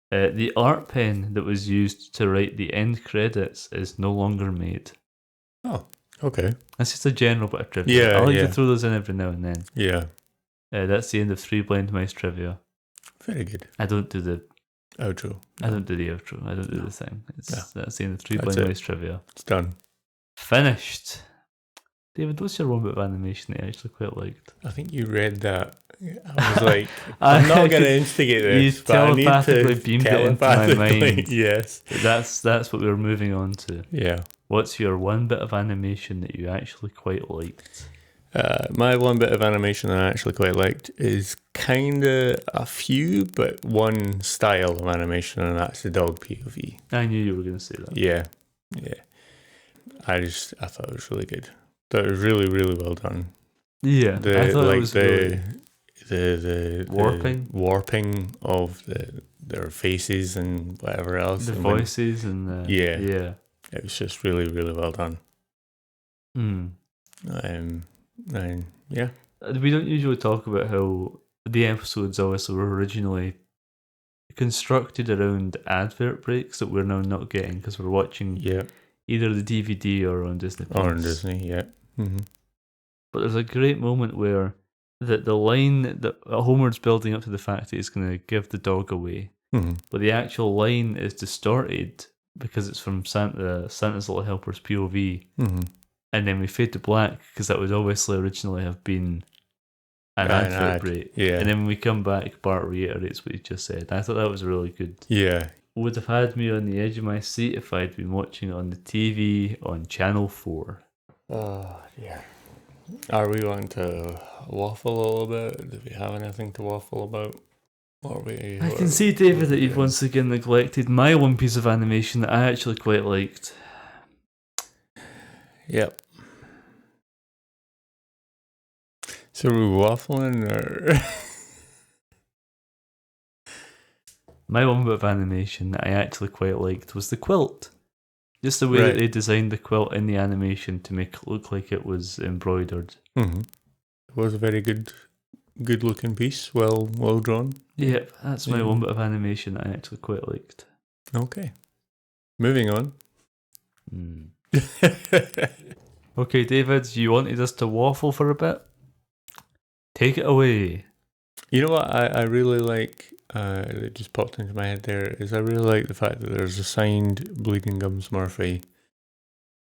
Speaker 3: The art pen that was used to write the end credits is no longer made.
Speaker 4: Oh, okay.
Speaker 3: That's just a general bit of trivia.
Speaker 4: Yeah,
Speaker 3: I like to throw those in every now and then.
Speaker 4: Yeah.
Speaker 3: That's the end of 3 Blind Mice trivia.
Speaker 4: Very good.
Speaker 3: I don't do the
Speaker 4: outro.
Speaker 3: I don't do the outro. I don't do the thing. That's the end of 3
Speaker 4: That's
Speaker 3: Blind Mice trivia.
Speaker 4: It's done.
Speaker 3: Finished. David, what's your one bit of animation that you actually quite liked?
Speaker 4: I think you read that. I was like, I'm not going to instigate this,
Speaker 3: you
Speaker 4: but I need
Speaker 3: telepathically
Speaker 4: to
Speaker 3: beamed it into my mind.
Speaker 4: Yes.
Speaker 3: That's what we were moving on to.
Speaker 4: Yeah.
Speaker 3: What's your one bit of animation that you actually quite liked?
Speaker 4: My one bit of animation that I actually quite liked is kind of a few, but one style of animation, and that's the dog POV.
Speaker 3: I knew you were going to say that.
Speaker 4: Yeah. I thought it was really good. That was really, really well done.
Speaker 3: Yeah, I thought it was really...
Speaker 4: the warping of their faces and whatever else.
Speaker 3: The voices and
Speaker 4: yeah. It was just really, really well done. Yeah.
Speaker 3: We don't usually talk about how the episodes obviously were originally constructed around advert breaks that we're now not getting because we're watching either the DVD or on Disney+.
Speaker 4: Or on Disney, yeah. Mm-hmm.
Speaker 3: But there's a great moment where the line that Homer's building up to the fact that he's going to give the dog away, but the actual line is distorted because it's from Santa's Little Helper's POV, and then we fade to black because that would obviously originally have been an advert break. Yeah. And then when we come back, Bart reiterates what he just said. I thought that was really good.
Speaker 4: Yeah.
Speaker 3: Would have had me on the edge of my seat if I'd been watching it on the TV on Channel 4.
Speaker 4: Oh, yeah. Are we going to waffle a little bit? Do we have anything to waffle about?
Speaker 3: I can see, David, that you've once again neglected my one piece of animation that I actually quite liked.
Speaker 4: Yep. So are we waffling or...
Speaker 3: My one bit of animation that I actually quite liked was the quilt. Just the way that they designed the quilt in the animation to make it look like it was embroidered.
Speaker 4: Mm-hmm. It was a very good looking piece, well drawn.
Speaker 3: Yep, that's my one bit of animation that I actually quite liked.
Speaker 4: Okay. Moving on.
Speaker 3: Okay, David, you wanted us to waffle for a bit? Take it away.
Speaker 4: You know what I really like, it just popped into my head there, is I really like the fact that there's a signed Bleeding Gums Murphy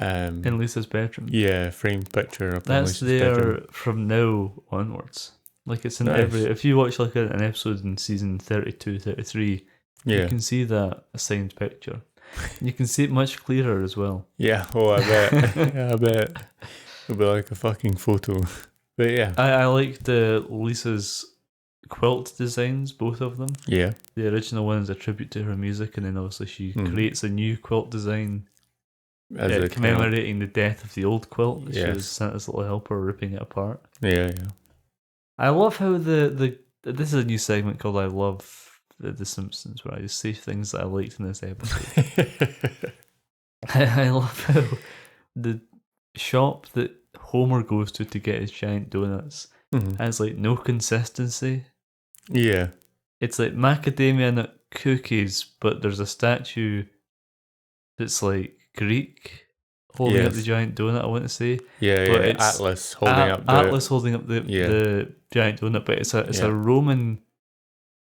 Speaker 3: in Lisa's bedroom.
Speaker 4: Yeah, framed picture up in Lisa's
Speaker 3: bedroom. That's
Speaker 4: bedroom.
Speaker 3: there from now onwards. Like it's in every... If you watch like an episode in season 32, 33, you can see that signed picture. You can see it much clearer as well.
Speaker 4: Yeah, I bet. I bet. It'll be like a fucking photo. But yeah.
Speaker 3: I liked Lisa's quilt designs, both of them.
Speaker 4: Yeah. The
Speaker 3: original one is a tribute to her music, and then obviously she creates a new quilt design commemorating the death of the old quilt. She was Santa's Little Helper ripping it apart.
Speaker 4: Yeah.
Speaker 3: I love how this is a new segment called I Love the Simpsons, where I just say things that I liked in this episode. I love how the shop that Homer goes to get his giant donuts has like no consistency.
Speaker 4: Yeah.
Speaker 3: It's like macadamia nut cookies, but there's a statue that's like Greek holding up the giant donut, I want to say.
Speaker 4: Yeah,
Speaker 3: but
Speaker 4: it's Atlas holding up
Speaker 3: the giant donut, but it's a Roman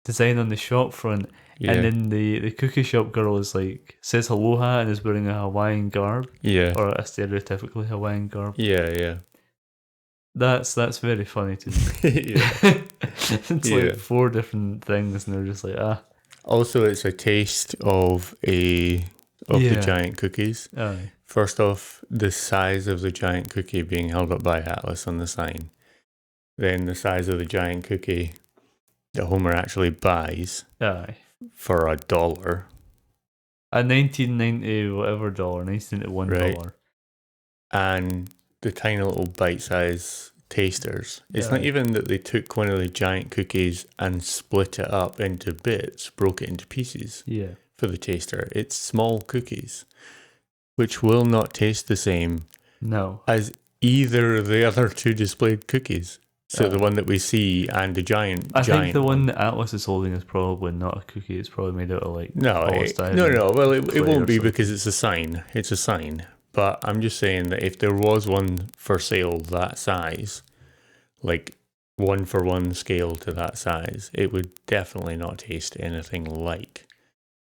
Speaker 3: design on the shop front, and then the cookie shop girl is like says aloha and is wearing a Hawaiian garb, or a stereotypically Hawaiian garb.
Speaker 4: Yeah.
Speaker 3: That's very funny to me. It's like 4 different things, and they're just like
Speaker 4: Also, it's a taste of a of the
Speaker 3: Yeah.
Speaker 4: giant cookies.
Speaker 3: Aye.
Speaker 4: First off, the size of the giant cookie being held up by Atlas on the sign. Then the size of the giant cookie that Homer actually buys
Speaker 3: Aye.
Speaker 4: for $1.
Speaker 3: A 1990 whatever dollar, $1991.
Speaker 4: Right. And the tiny little bite-sized tasters. It's not
Speaker 3: Aye.
Speaker 4: even that they took one of the giant cookies and split it up into bits, broke it into pieces
Speaker 3: Yeah.
Speaker 4: for the taster. It's small cookies, which will not taste the same
Speaker 3: No.
Speaker 4: as either of the other two displayed cookies. So the one that we see and the giant.
Speaker 3: I think the one that Atlas is holding is probably not a cookie. It's probably made out of like
Speaker 4: No,
Speaker 3: polystyrene
Speaker 4: Well, it
Speaker 3: clay
Speaker 4: won't
Speaker 3: or
Speaker 4: be
Speaker 3: something.
Speaker 4: because it's a sign. It's a sign. But I'm just saying that if there was one for sale that size, like 1-for-1 scale to that size, it would definitely not taste anything like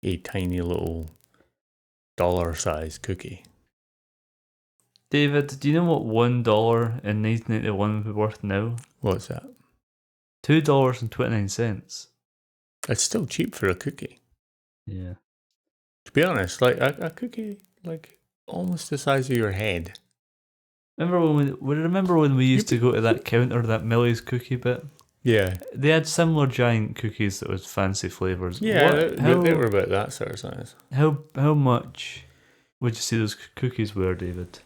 Speaker 4: a tiny little dollar-sized cookie.
Speaker 3: David, do you know what $1 in 1991 would be worth now?
Speaker 4: What's that?
Speaker 3: $2.29.
Speaker 4: It's still cheap for a cookie.
Speaker 3: Yeah.
Speaker 4: To be honest, like a cookie, like almost the size of your head.
Speaker 3: Remember when we used to go to that counter, that Millie's cookie bit?
Speaker 4: Yeah.
Speaker 3: They had similar giant cookies that was fancy flavours.
Speaker 4: Yeah,
Speaker 3: How
Speaker 4: they were about that sort of size.
Speaker 3: How much would you say those cookies were, David?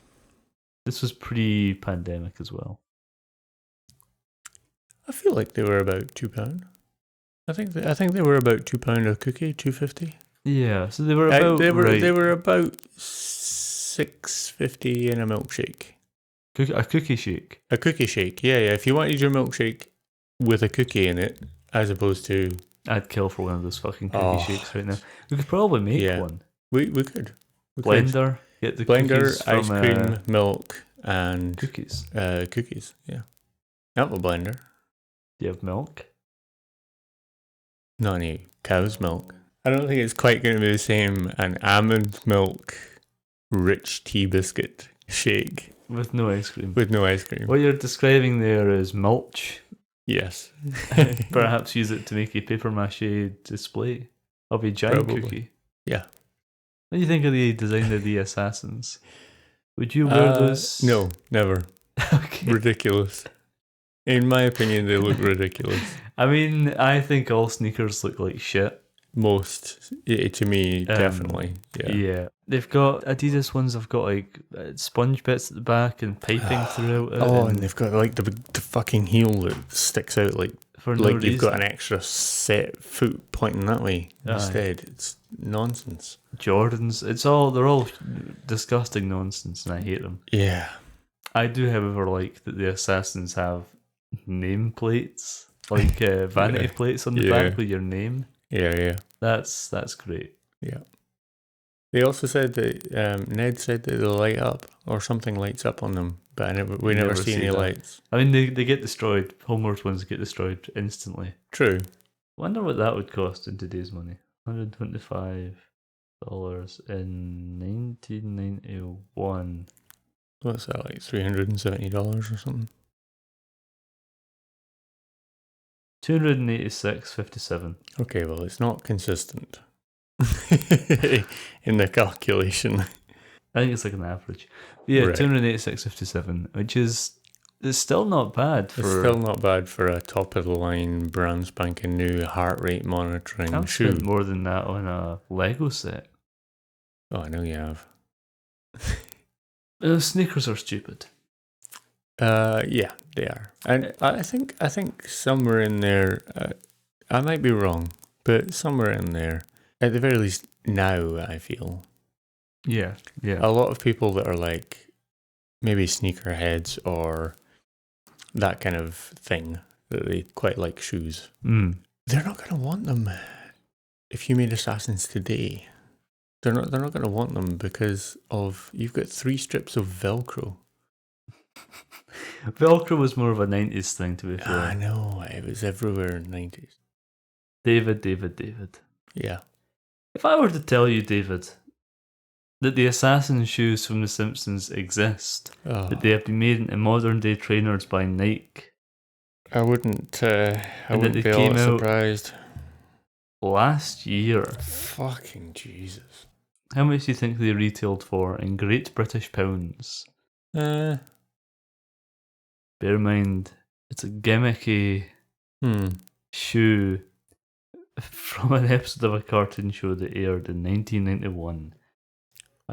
Speaker 3: This was pre-pandemic as well.
Speaker 4: I feel like they were about £2. I think they were about £2 a cookie, $2.50.
Speaker 3: Yeah, so they were about
Speaker 4: they
Speaker 3: right.
Speaker 4: were about $6.50 in a milkshake.
Speaker 3: A cookie shake.
Speaker 4: A cookie shake, yeah. If you wanted your milkshake with a cookie in it, as opposed to
Speaker 3: I'd kill for one of those fucking cookie shakes right now. We could probably make one.
Speaker 4: we could
Speaker 3: Blender, get the
Speaker 4: blender,
Speaker 3: cookies
Speaker 4: ice
Speaker 3: from,
Speaker 4: cream, milk, and
Speaker 3: cookies.
Speaker 4: cookies. Yeah, not a blender.
Speaker 3: Do you have milk?
Speaker 4: Not any cow's milk. I don't think it's quite going to be the same. An almond milk, rich tea biscuit shake
Speaker 3: With no ice cream.
Speaker 4: with no ice cream.
Speaker 3: What you're describing there is mulch.
Speaker 4: Yes.
Speaker 3: Perhaps use it to make a paper mache display of a giant
Speaker 4: Probably.
Speaker 3: cookie.
Speaker 4: Yeah.
Speaker 3: What do you think of the design of the assassins? Would you wear those?
Speaker 4: No, never.
Speaker 3: Okay.
Speaker 4: Ridiculous. In my opinion, they look ridiculous.
Speaker 3: I mean, I think all sneakers look like shit.
Speaker 4: Most, to me, definitely. Yeah.
Speaker 3: They've got Adidas ones. Have got like sponge bits at the back and piping throughout it.
Speaker 4: Oh, and they've got like the fucking heel that sticks out like
Speaker 3: for no
Speaker 4: like you've got
Speaker 3: reason.
Speaker 4: an extra set foot pointing that way instead. It's nonsense.
Speaker 3: Jordans. They're all disgusting nonsense, and I hate them.
Speaker 4: Yeah.
Speaker 3: I do, however, like that the assassins have name plates, like vanity plates on the back with your name.
Speaker 4: Yeah.
Speaker 3: That's great.
Speaker 4: Yeah. They also said that Ned said that they light up or something lights up on them, but we never see any
Speaker 3: that.
Speaker 4: lights.
Speaker 3: I mean, they get destroyed. Homer's ones get destroyed instantly.
Speaker 4: True.
Speaker 3: Wonder what that would cost in today's money. $125 in 1991.
Speaker 4: What's that, like $370 or something?
Speaker 3: $286.57.
Speaker 4: Okay, well, it's not consistent in the calculation.
Speaker 3: I think it's like an average. Yeah,
Speaker 4: Right.
Speaker 3: $286.57, which is it's still not bad for.
Speaker 4: It's still not bad for a top of the line, brand spanking new heart rate monitoring
Speaker 3: I've
Speaker 4: shoe.
Speaker 3: spent more than that on a Lego set.
Speaker 4: Oh, I know you have.
Speaker 3: Sneakers are stupid.
Speaker 4: Yeah, they are, and I think somewhere in there, I might be wrong, but somewhere in there, at the very least now, I feel
Speaker 3: Yeah.
Speaker 4: a lot of people that are like maybe sneakerheads or that kind of thing that they quite like shoes. They're not going to want them if you made Assassins today. They're not going to want them because of you've got 3 strips of Velcro.
Speaker 3: Velcro was more of a 90s thing, to be fair.
Speaker 4: I know, it was everywhere in the 90s.
Speaker 3: David.
Speaker 4: Yeah.
Speaker 3: If I were to tell you, David, that the assassin shoes from The Simpsons exist, that they have been made into modern day trainers by Nike,
Speaker 4: I wouldn't
Speaker 3: that they
Speaker 4: be
Speaker 3: came
Speaker 4: all
Speaker 3: out
Speaker 4: surprised.
Speaker 3: last year,
Speaker 4: Fucking Jesus.
Speaker 3: How much do you think they retailed for in Great British pounds?
Speaker 4: Uh,
Speaker 3: Bear in mind, it's a gimmicky shoe from an episode of a cartoon show that aired in 1991.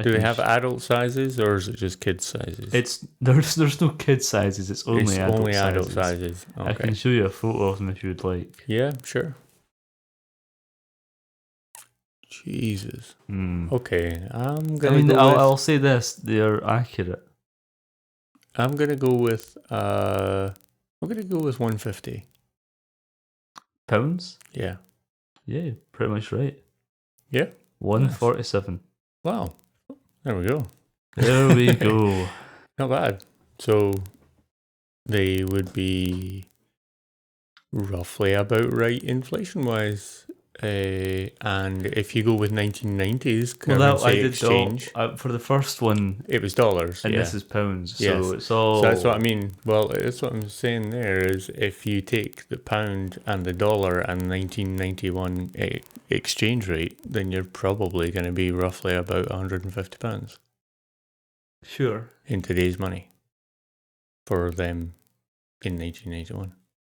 Speaker 4: Do they have adult sizes or is it just kid sizes?
Speaker 3: There's no kid sizes. It's only adult sizes.
Speaker 4: sizes. Okay.
Speaker 3: I can show you a photo of them if you'd like.
Speaker 4: Yeah, sure. Jesus. Okay,
Speaker 3: I'll say this: they are accurate.
Speaker 4: I'm gonna go with 150
Speaker 3: pounds.
Speaker 4: Yeah.
Speaker 3: Yeah, pretty much right.
Speaker 4: Yeah.
Speaker 3: 147.
Speaker 4: Wow. There we go.
Speaker 3: There we go.
Speaker 4: Not bad. So they would be roughly about right inflation-wise. And if you go with 1990s currency exchange,
Speaker 3: for the first one,
Speaker 4: it was dollars,
Speaker 3: and this is pounds.
Speaker 4: Yes.
Speaker 3: So it's all.
Speaker 4: So that's what I mean. Well, that's what I'm saying. There is if you take the pound and the dollar and 1991 exchange rate, then you're probably going to be roughly about £150.
Speaker 3: Sure.
Speaker 4: In today's money, for them in 1991.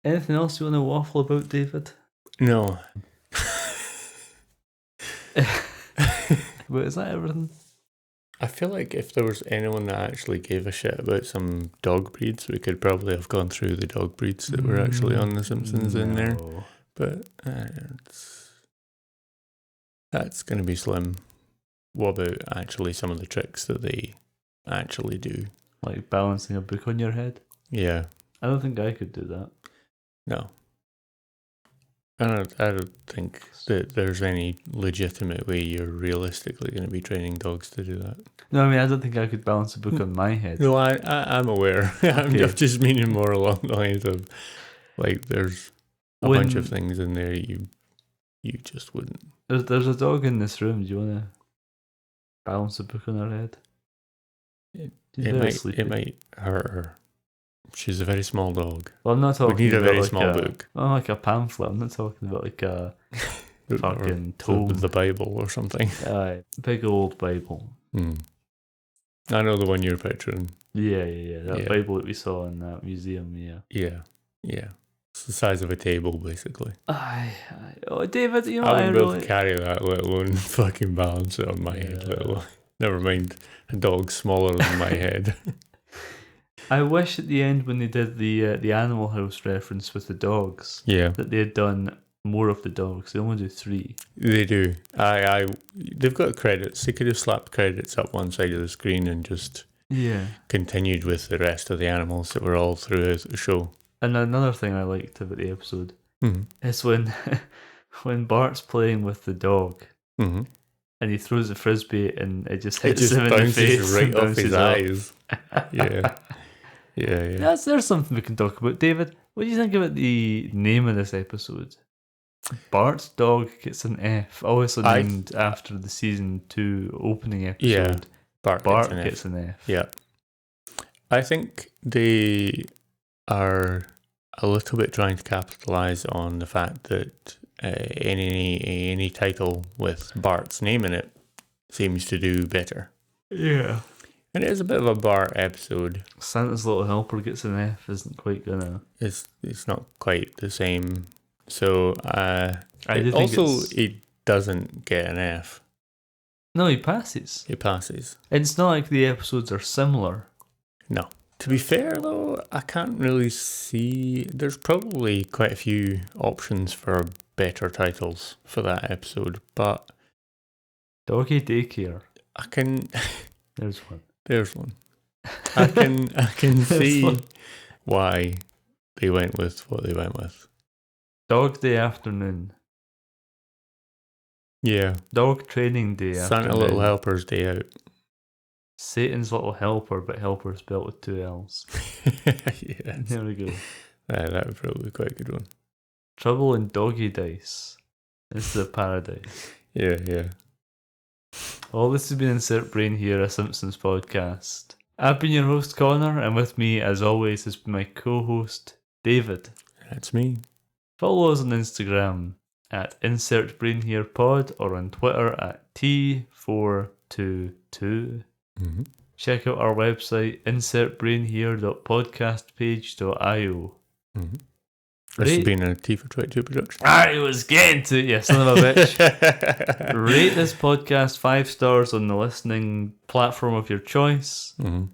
Speaker 3: Anything else you want to waffle about, David?
Speaker 4: No.
Speaker 3: But is that everything?
Speaker 4: I feel like if there was anyone that actually gave a shit about some dog breeds, we could probably have gone through the dog breeds that were actually on The Simpsons in there. But that's going to be slim. What about actually some of the tricks that they actually do?
Speaker 3: Like balancing a book on your head?
Speaker 4: Yeah.
Speaker 3: I don't think I could do that.
Speaker 4: No. I don't think that there's any legitimate way you're realistically going to be training dogs to do that.
Speaker 3: No, I mean, I don't think I could balance a book on my head.
Speaker 4: No, I'm aware. I'm just meaning more along the lines of, like, there's a bunch of things in there you just wouldn't.
Speaker 3: There's a dog in this room. Do you want to balance a book on her head?
Speaker 4: It might hurt her. She's a very small dog.
Speaker 3: Well, I'm not talking
Speaker 4: we need a
Speaker 3: about
Speaker 4: very small book.
Speaker 3: Oh, like a pamphlet. I'm not talking about like a fucking tome.
Speaker 4: The Bible or something.
Speaker 3: Big old Bible.
Speaker 4: I know the one you're picturing.
Speaker 3: Yeah. That Bible that we saw in that museum,
Speaker 4: Yeah. It's the size of a table, basically.
Speaker 3: Oh, David, you know
Speaker 4: I wouldn't be able to carry that, let alone fucking balance it on my head. Never mind a dog smaller than my head.
Speaker 3: I wish at the end when they did the Animal House reference with the dogs, that they had done more of the dogs. They only do 3.
Speaker 4: They do. They've got credits. They could have slapped credits up one side of the screen and just continued with the rest of the animals that were all through the show. And
Speaker 3: another thing I liked about the episode is when Bart's playing with the dog and he throws a frisbee and it just hits him in the face,
Speaker 4: right off his eyes. Yeah.
Speaker 3: There's something we can talk about. David, what do you think about the name of this episode? Bart's dog gets an F, also named after the season 2 opening episode.
Speaker 4: Yeah,
Speaker 3: Bart gets an F.
Speaker 4: Yeah. I think they are a little bit trying to capitalise on the fact that any title with Bart's name in it seems to do better.
Speaker 3: Yeah.
Speaker 4: And it is a bit of a Bart episode.
Speaker 3: Santa's Little Helper gets an F isn't quite gonna...
Speaker 4: It's not quite the same. So, he doesn't get an F.
Speaker 3: No, he passes.
Speaker 4: He passes.
Speaker 3: It's not like the episodes are similar.
Speaker 4: No. To be fair, though, I can't really see... There's probably quite a few options for better titles for that episode, but...
Speaker 3: Doggy Daycare.
Speaker 4: I can...
Speaker 3: There's one.
Speaker 4: There's one. I can see why they went with what they went with.
Speaker 3: Dog Day Afternoon.
Speaker 4: Yeah.
Speaker 3: Dog Training Day
Speaker 4: Santa
Speaker 3: Afternoon.
Speaker 4: Little Helper's Day Out.
Speaker 3: Satan's Little Helper, but Helper spelled with 2 L's.
Speaker 4: Yes.
Speaker 3: There we go.
Speaker 4: That would probably be quite a good one.
Speaker 3: Trouble in Doggy Dice. This is a paradise.
Speaker 4: Yeah.
Speaker 3: Well, this has been Insert Brain here, a Simpsons podcast. I've been your host, Connor, and with me, as always, has been my co-host, David.
Speaker 4: That's me.
Speaker 3: Follow us on Instagram at Insert Brain Here Pod or on Twitter at T422.
Speaker 4: Mm-hmm.
Speaker 3: Check out our website, insertbrainhere.podcastpage.io.
Speaker 4: Mm-hmm. This has been a T for 22 production.
Speaker 3: I was getting to it, you son of a bitch. Rate this podcast 5 stars on the listening platform of your choice.
Speaker 4: Mm-hmm.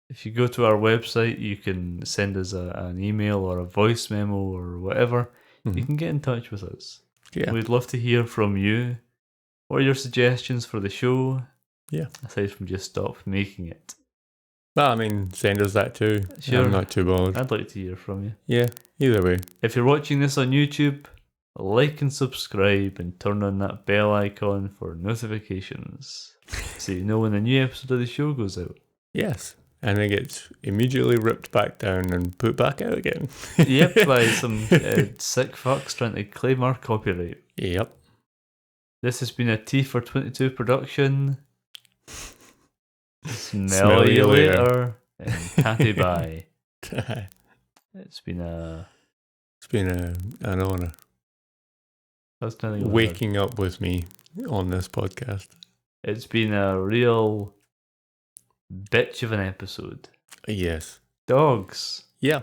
Speaker 3: If you go to our website, you can send us an email or a voice memo or whatever.
Speaker 4: Mm-hmm.
Speaker 3: You can get in touch with us.
Speaker 4: Yeah.
Speaker 3: We'd love to hear from you. What are your suggestions for the show?
Speaker 4: Yeah.
Speaker 3: Aside from just stop making it.
Speaker 4: Well, I mean, send us that too.
Speaker 3: Sure.
Speaker 4: I'm not too bothered.
Speaker 3: I'd like to hear from you.
Speaker 4: Yeah, either way.
Speaker 3: If you're watching this on YouTube, like and subscribe and turn on that bell icon for notifications so you know when a new episode of the show goes out.
Speaker 4: Yes. And it gets immediately ripped back down and put back out again.
Speaker 3: Yep, by some sick fucks trying to claim our copyright.
Speaker 4: Yep.
Speaker 3: This has been a T for 22 production.
Speaker 4: Smell you later.
Speaker 3: And tatty bye. It's been an
Speaker 4: honour
Speaker 3: That's nothing
Speaker 4: waking up with me on this podcast.
Speaker 3: It's been a real bitch of an episode.
Speaker 4: Yes.
Speaker 3: Dogs.
Speaker 4: Yeah.